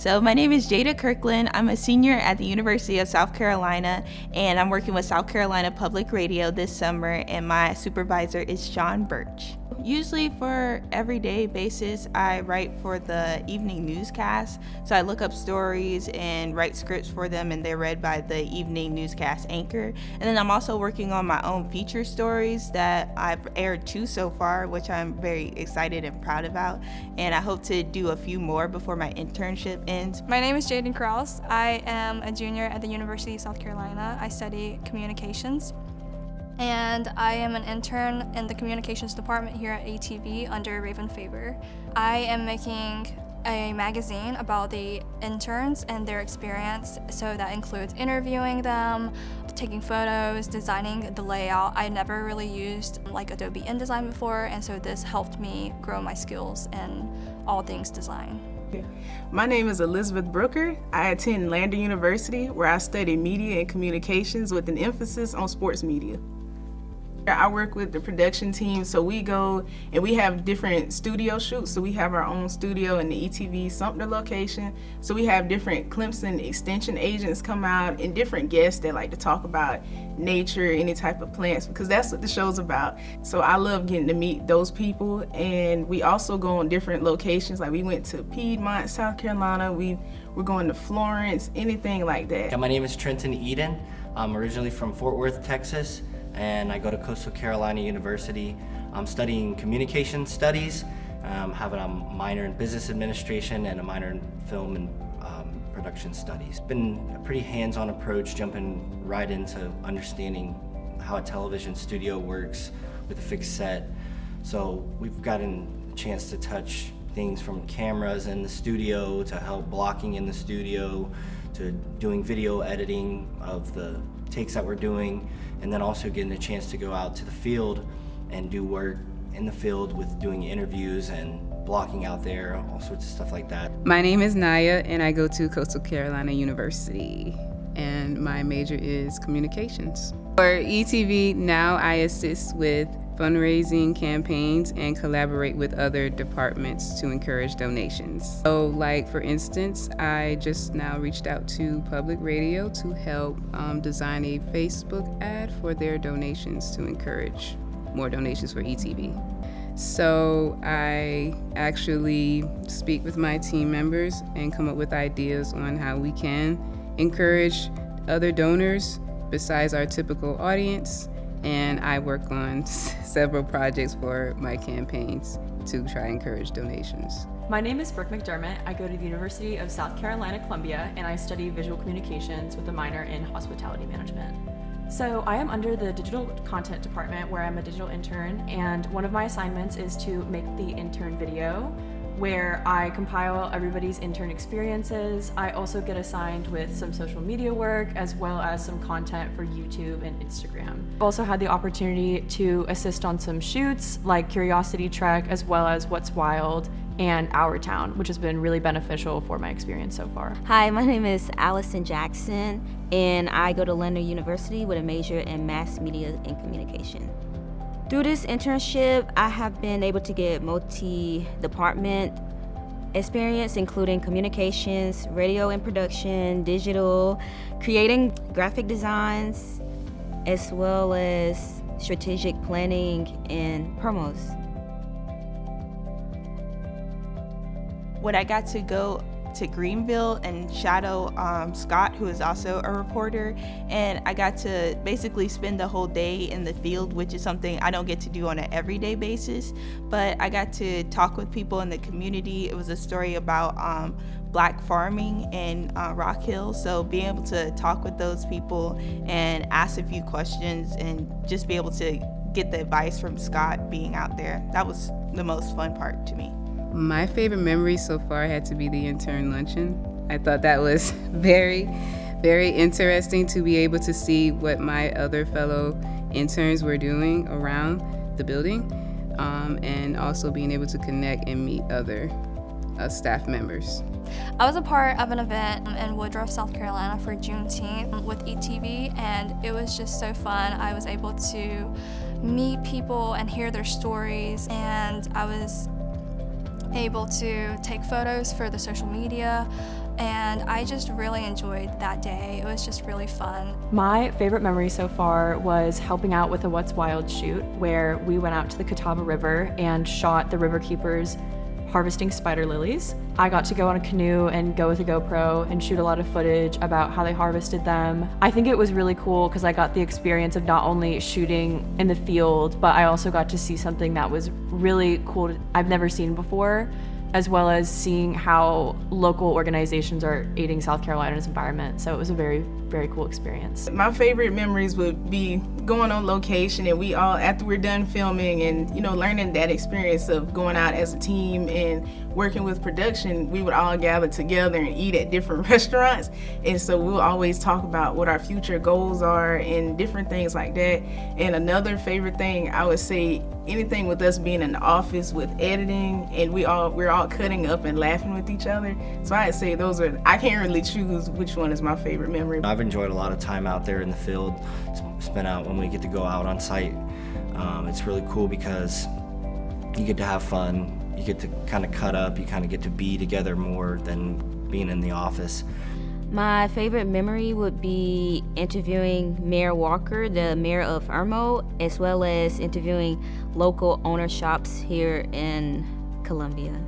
So my name is Jada Kirkland. I'm a senior at the University of South Carolina, and I'm working with South Carolina Public Radio this summer, and my supervisor is Sean Birch. Usually for everyday basis, I write for the evening newscast. So I look up stories and write scripts for them, and they're read by the evening newscast anchor. And then I'm also working on my own feature stories that I've aired 2 so far, which I'm very excited and proud about. And I hope to do a few more before my internship ends. My name is Jaden Krause. I am a junior at the University of South Carolina. I study communications. And I am an intern in the communications department here at ETV under Raven Faber. I am making a magazine about the interns and their experience, so that includes interviewing them, taking photos, designing the layout. I never really used like Adobe InDesign before, and so this helped me grow my skills in all things design. My name is Elizabeth Brooker. I attend Lander University, where I study media and communications with an emphasis on sports media. I work with the production team, so we go and we have different studio shoots. So we have our own studio in the ETV Sumter location. So we have different Clemson extension agents come out and different guests that like to talk about nature, any type of plants, because that's what the show's about. So I love getting to meet those people. And we also go on different locations. Like we went to Piedmont, South Carolina. We're going to Florence, anything like that. My name is Trenton Eden. I'm originally from Fort Worth, Texas, and I go to Coastal Carolina University. I'm studying communication studies, having a minor in business administration and a minor in film and production studies. It's been a pretty hands-on approach, jumping right into understanding how a television studio works with a fixed set. So we've gotten a chance to touch things from cameras in the studio to help blocking in the studio to doing video editing of the takes that we're doing, and then also getting a chance to go out to the field and do work in the field with doing interviews and blocking out there, all sorts of stuff like that. My name is Naya, and I go to Coastal Carolina University, and my major is communications. For ETV, now I assist with fundraising campaigns and collaborate with other departments to encourage donations. So like for instance, I just now reached out to Public Radio to help design a Facebook ad for their donations to encourage more donations for ETV. So I actually speak with my team members and come up with ideas on how we can encourage other donors besides our typical audience. And I work on several projects for my campaigns to try and encourage donations. My name is Brooke McDermott. I go to the University of South Carolina, Columbia, and I study visual communications with a minor in hospitality management. So I am under the digital content department, where I'm a digital intern, and one of my assignments is to make the intern video, where I compile everybody's intern experiences. I also get assigned with some social media work, as well as some content for YouTube and Instagram. I've also had the opportunity to assist on some shoots like Curiosity Trek, as well as What's Wild and Our Town, which has been really beneficial for my experience so far. Hi, my name is Allison Jackson, and I go to Lander University with a major in mass media and communication. Through this internship, I have been able to get multi-department experience, including communications, radio and production, digital, creating graphic designs, as well as strategic planning and promos. When I got to go to Greenville and shadow Scott, who is also a reporter, and I got to basically spend the whole day in the field, which is something I don't get to do on an everyday basis, but I got to talk with people in the community. It was a story about Black farming in Rock Hill, so being able to talk with those people and ask a few questions and just be able to get the advice from Scott being out there, that was the most fun part to me. My favorite memory so far had to be the intern luncheon. I thought that was very, very interesting to be able to see what my other fellow interns were doing around the building, and also being able to connect and meet other staff members. I was a part of an event in Woodruff, South Carolina for Juneteenth with ETV, and it was just so fun. I was able to meet people and hear their stories, and I was able to take photos for the social media and I just really enjoyed that day. It was just really fun. My favorite memory so far was helping out with a What's Wild shoot, where we went out to the Catawba River and shot the river keepers harvesting spider lilies. I got to go on a canoe and go with a GoPro and shoot a lot of footage about how they harvested them. I think it was really cool because I got the experience of not only shooting in the field, but I also got to see something that was really cool I've never seen before, as well as seeing how local organizations are aiding South Carolina's environment. So it was a very, very cool experience. My favorite memories would be going on location and we all, after we're done filming and, learning that experience of going out as a team and working with production, we would all gather together and eat at different restaurants. And so we'll always talk about what our future goals are and different things like that. And another favorite thing, I would say, anything with us being in the office with editing, and we're all cutting up and laughing with each other. So I'd say those are, I can't really choose which one is my favorite memory. I've enjoyed a lot of time out there in the field. Spent out when we get to go out on site. It's really cool because you get to have fun, you get to kind of cut up, you kind of get to be together more than being in the office. My favorite memory would be interviewing Mayor Walker, the mayor of Irmo, as well as interviewing local owner shops here in Columbia.